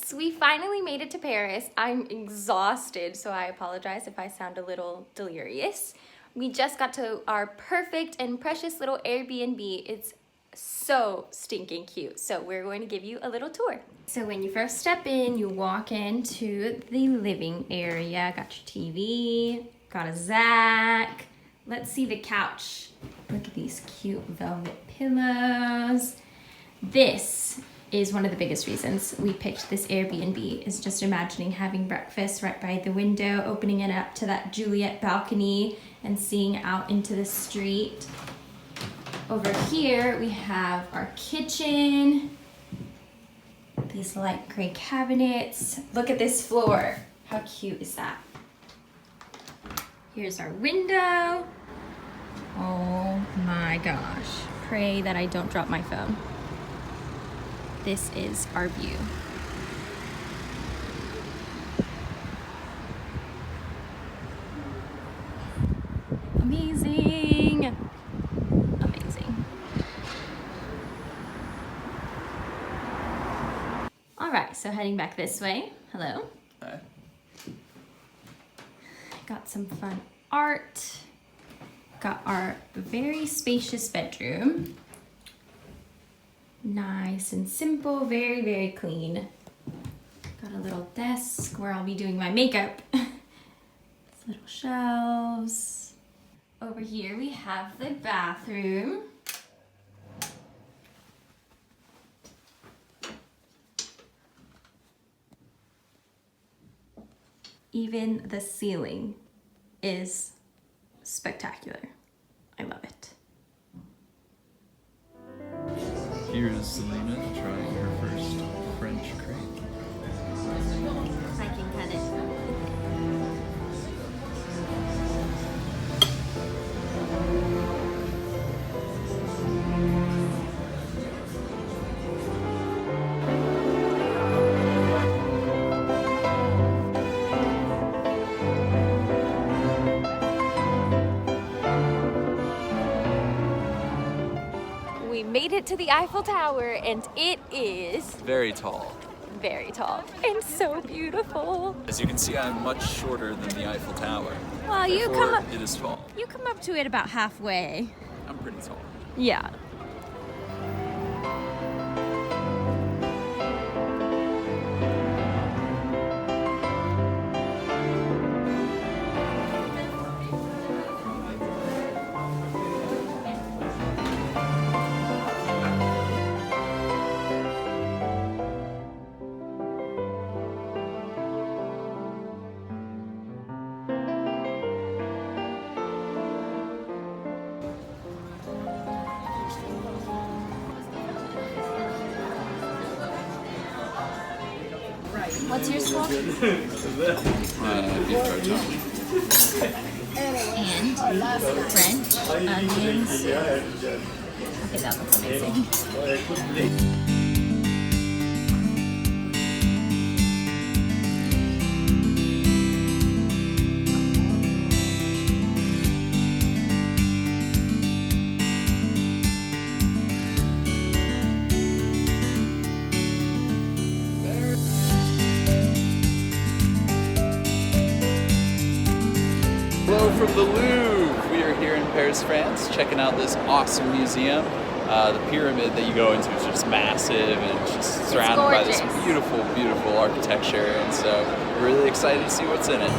So we finally made it to Paris. I'm exhausted, so I apologize if I sound a little delirious. We just got to our perfect and precious little Airbnb. It's so stinking cute. So we're going to give you a little tour. So when you first step in, you walk into the living area. Got your TV, got a Zac. Let's see the couch. Look at these cute velvet pillows. This is one of the biggest reasons we picked this Airbnb, is just imagining having breakfast right by the window, opening it up to that Juliet balcony and seeing out into the street. Over here we have our kitchen, these light gray cabinets. Look at this floor. How cute is that? Here's our window. Oh my gosh. Pray that I don't drop my phone. This is our view. Amazing. Amazing. All right, so heading back this way. Hello. Hi. Got some fun art. Got our very spacious bedroom. Nice and simple, very, very clean. Got a little desk where I'll be doing my makeup. Little shelves. Over here we have the bathroom. Even the ceiling is spectacular. I love it. Here's Selena trying her first French crepe. I can cut it. We made it to the Eiffel Tower, and it is Very tall. very tall and so beautiful. As you can see, I'm much shorter than the Eiffel Tower. Well, you Therefore, come up, it is tall. you come up to it about halfway. I'm pretty tall. Yeah. What's your score? Beef tartare. And French onions. Okay, that looks amazing. Hello from the Louvre. We are here in Paris, France, checking out this awesome museum. The pyramid that you go into is just massive and it's just surrounded by this gorgeous. beautiful, beautiful architecture. And so we're really excited to see what's in it.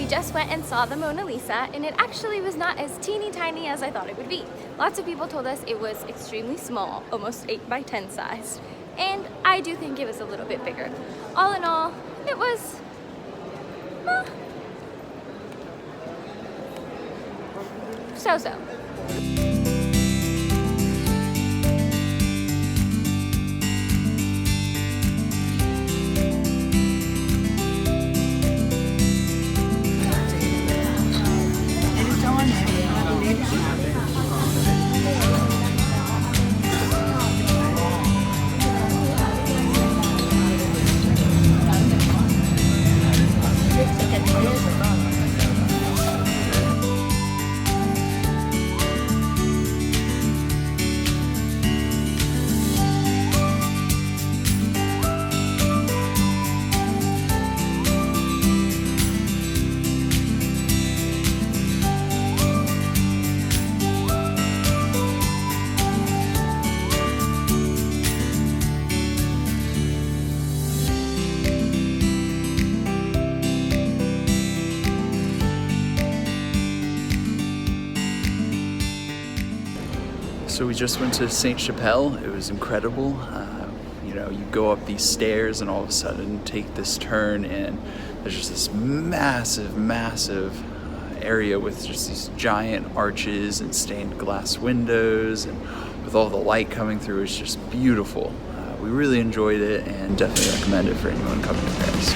Just went and saw the Mona Lisa, and it actually was not as teeny tiny as I thought it would be. Lots of people told us it was extremely small, almost 8 by 10 sized, and I do think it was a little bit bigger. All in all, it was so-so. So we just went to Saint Chapelle. It was incredible. You know, you go up these stairs and all of a sudden take this turn and there's just this massive area with just these giant arches and stained glass windows, and with all the light coming through, it's just beautiful. We really enjoyed it and definitely recommend it for anyone coming to Paris.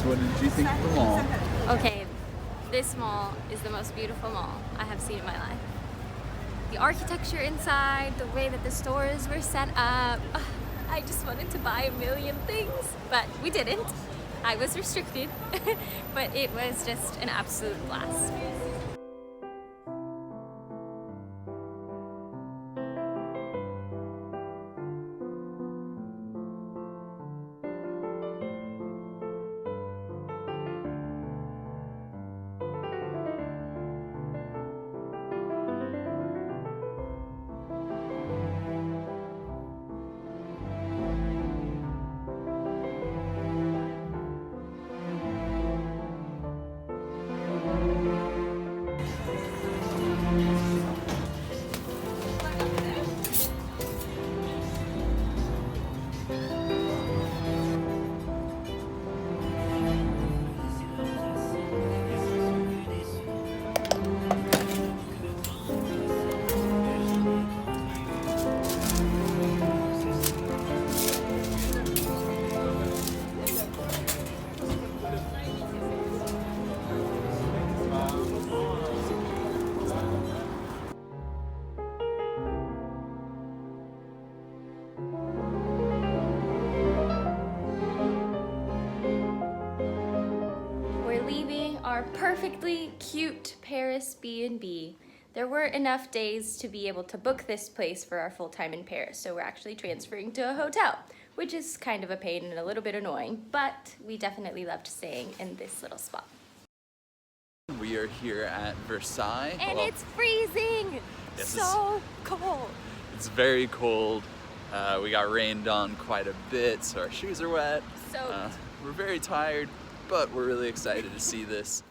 What did you think of the mall? Okay, this mall is the most beautiful mall I have seen in my life. The architecture inside, the way that the stores were set up. I just wanted to buy a million things, but we didn't. I was restricted, but it was just an absolute blast. Our perfectly cute Paris B&B. There weren't enough days to be able to book this place for our full time in Paris, so we're actually transferring to a hotel, which is kind of a pain and a little bit annoying, but we definitely loved staying in this little spot. We are here at Versailles. And it's freezing! Yes, so cold. It's very cold. We got rained on quite a bit, so our shoes are wet. Soaked. We're very tired, but we're really excited to see this.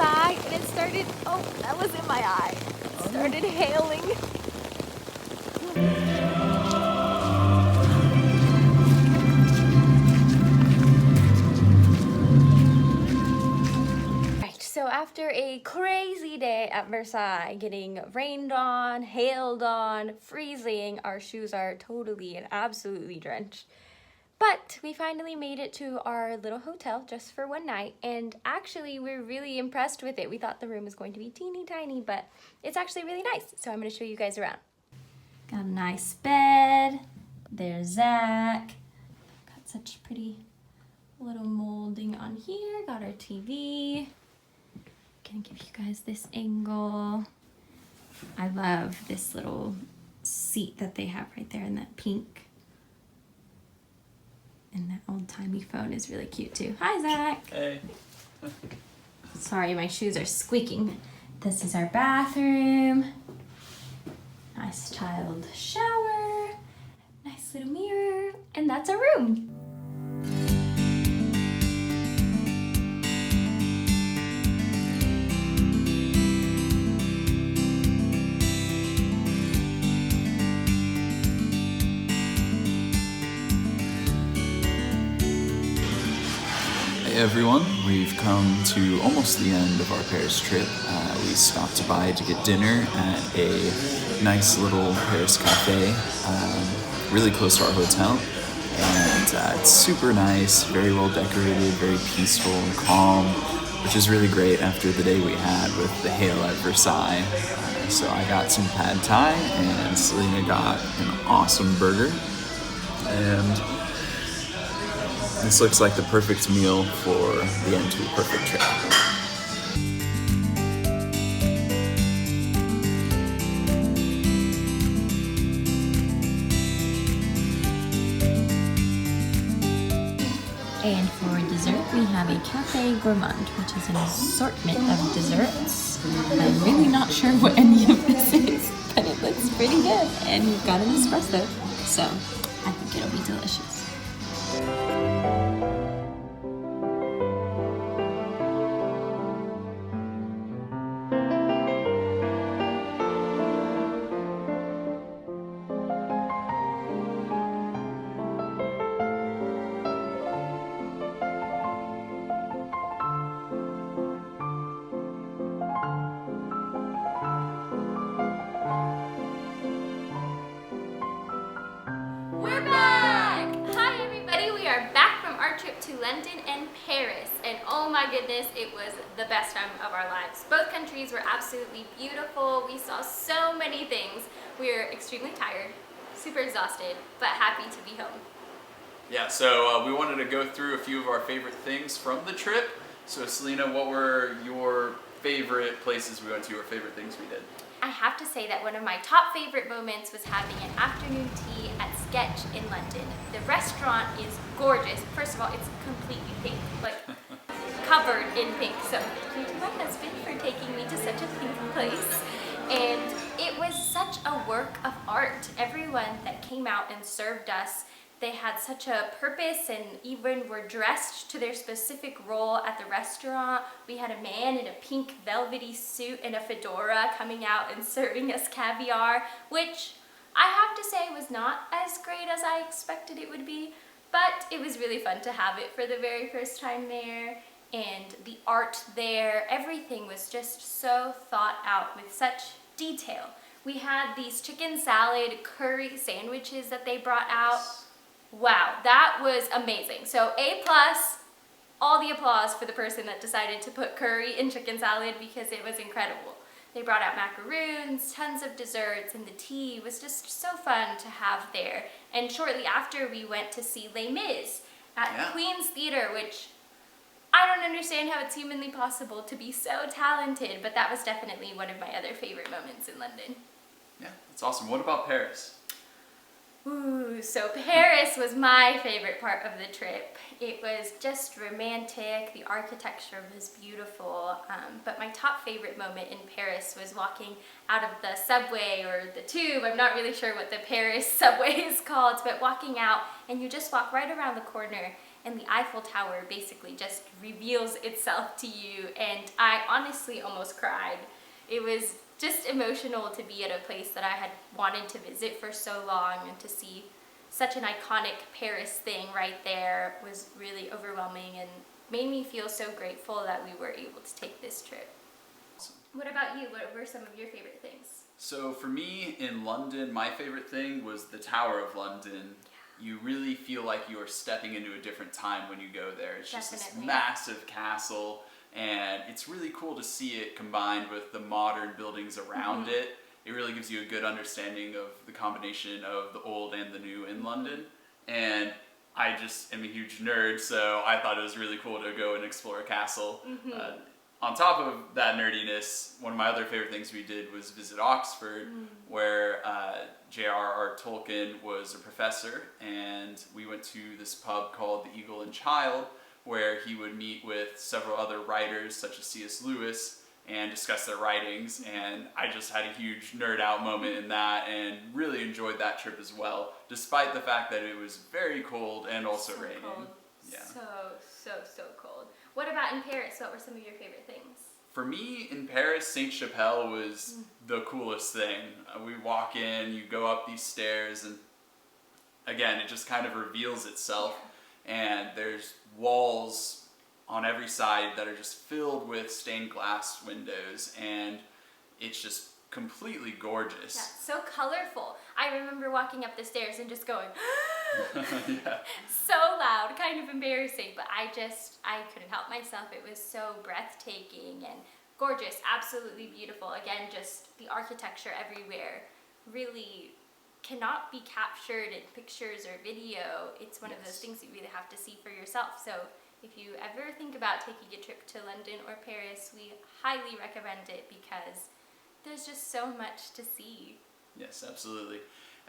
And it started, oh, that was in my eye. It started hailing. Right, so after a crazy day at Versailles, getting rained on, hailed on, freezing, our shoes are totally and absolutely drenched. But we finally made it to our little hotel just for one night, and actually we're really impressed with it. We thought the room was going to be teeny tiny, but it's actually really nice. So I'm going to show you guys around. Got a nice bed. There's Zach. Got such pretty little molding on here. Got our TV. Gonna give you guys this angle. I love this little seat that they have right there in that pink. And that old-timey phone is really cute too. Hi, Zach. Hey. Sorry, my shoes are squeaking. This is our bathroom. Nice tiled shower. Nice little mirror. And that's our room. Hey everyone, we've come to almost the end of our Paris trip. We stopped by to get dinner at a nice little Paris cafe, really close to our hotel. And it's super nice, very well decorated, very peaceful and calm, which is really great after the day we had with the hail at Versailles. So I got some pad thai and Selena got an awesome burger. And this looks like the perfect meal for the end to a perfect trip. And for dessert, we have a Café Gourmand, which is an assortment of desserts. I'm really not sure what any of this is, but it looks pretty good. And we've got an espresso, so I think it'll be delicious. We're back! Hi everybody, we are back from our trip to London and Paris, and oh my goodness, it was the best time of our lives. Both countries were absolutely beautiful. We saw so many things. We are extremely tired, super exhausted, but happy to be home. Yeah, so we wanted to go through a few of our favorite things from the trip. So Selena, what were your favorite places we went to, or favorite things we did? I have to say that one of my top favorite moments was having an afternoon tea at Sketch in London. The restaurant is gorgeous. First of all, it's completely pink, like covered in pink. So thank you to my husband for taking me to such a pink place. And it was such a work of art. Everyone that came out and served us, they had such a purpose and even were dressed to their specific role at the restaurant. We had a man in a pink velvety suit and a fedora coming out and serving us caviar, which I have to say was not as great as I expected it would be, but it was really fun to have it for the very first time there. And the art there, everything was just so thought out with such detail. We had these chicken salad curry sandwiches that they brought out. Wow, that was amazing. So A+, all the applause for the person that decided to put curry in chicken salad because it was incredible. They brought out macaroons, tons of desserts, and the tea was just so fun to have there. And shortly after, we went to see Les Mis at Queen's Theatre, which I don't understand how it's humanly possible to be so talented, but that was definitely one of my other favorite moments in London. Yeah, that's awesome. What about Paris? Ooh, so Paris was my favorite part of the trip. It was just romantic, the architecture was beautiful, but my top favorite moment in Paris was walking out of the subway or the tube. I'm not really sure what the Paris subway is called, but walking out and you just walk right around the corner and the Eiffel Tower basically just reveals itself to you, and I honestly almost cried. It was just emotional to be at a place that I had wanted to visit for so long, and to see such an iconic Paris thing right there was really overwhelming, and made me feel so grateful that we were able to take this trip. What about you? What were some of your favorite things? So for me in London, my favorite thing was the Tower of London. You really feel like you are stepping into a different time when you go there. It's just this massive castle, and it's really cool to see it combined with the modern buildings around it. It really gives you a good understanding of the combination of the old and the new in London. And I just am a huge nerd, so I thought it was really cool to go and explore a castle. On top of that nerdiness, one of my other favorite things we did was visit Oxford, where J.R.R. Tolkien was a professor, and we went to this pub called the Eagle and Child, where he would meet with several other writers, such as C.S. Lewis, and discuss their writings, and I just had a huge nerd out moment in that, and really enjoyed that trip as well, despite the fact that it was very cold and also raining. Cold. Yeah. So cold. What about in Paris? What were some of your favorite things? For me, in Paris, Sainte-Chapelle was the coolest thing. We walk in, you go up these stairs, and again, it just kind of reveals itself. And there's walls on every side that are just filled with stained glass windows, and it's just completely gorgeous. Yeah, so colorful. I remember walking up the stairs and just going, so loud, kind of embarrassing, but I couldn't help myself. It was so breathtaking and gorgeous, absolutely beautiful. Again, just the architecture everywhere really cannot be captured in pictures or video. It's one of those things you really have to see for yourself. So if you ever think about taking a trip to London or Paris, we highly recommend it because there's just so much to see. Yes, absolutely.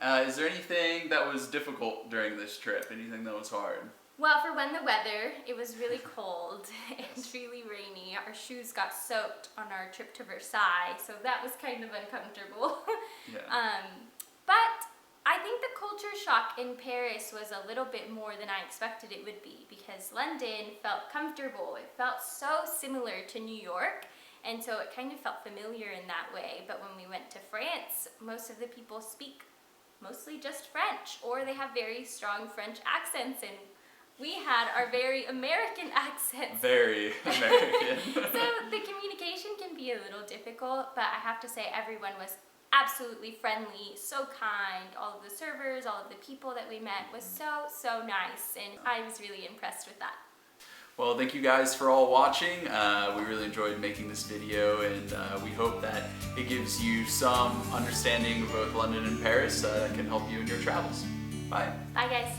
Is there anything that was difficult during this trip? Anything that was hard? Well, for one, the weather. It was really cold and really rainy. Our shoes got soaked on our trip to Versailles, so that was kind of uncomfortable. But I think the culture shock in Paris was a little bit more than I expected it would be, because London felt comfortable. It felt so similar to New York, and so it kind of felt familiar in that way. But when we went to France, most of the people speak mostly just French, or they have very strong French accents, and we had our very American accents. Very American. So the communication can be a little difficult, but I have to say everyone was absolutely friendly, so kind. All of the servers, all of the people that we met was so nice, and I was really impressed with that. Well, thank you guys for all watching. We really enjoyed making this video, and we hope that it gives you some understanding of both London and Paris that can help you in your travels. Bye. Bye, guys.